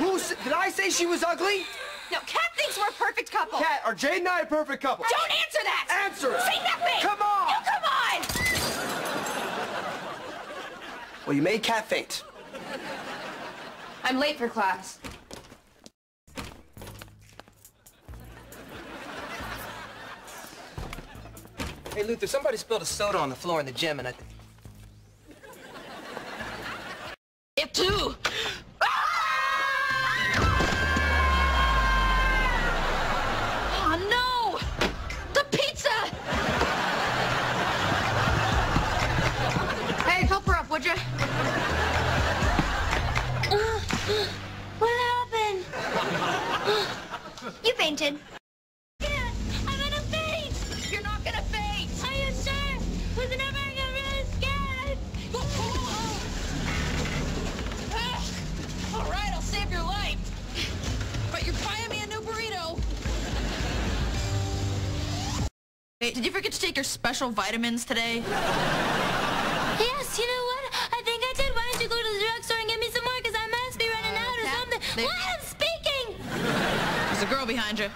Did I say she was ugly? No, Kat thinks we're a perfect couple. Kat, are Jade and I a perfect couple? Don't answer that! Answer it! Say nothing! Come on! You come on! Well, you made Kat faint. I'm late for class. Hey, Luther, somebody spilled a soda on the floor in the gym, and I think... It too! Oh, no! The pizza! Hey, help her up, would you? What happened? You fainted. I'm gonna faint! You're not gonna faint! Are you sure? Because whenever I get really scared. All right, I'll save your life. But you're buying me a new burrito. Hey, did you forget to take your special vitamins today? Yes, you know what? I think I did. Why don't you go to the drugstore and get me some more? Because I must be running out or something. What? I'm speaking! There's a girl behind you.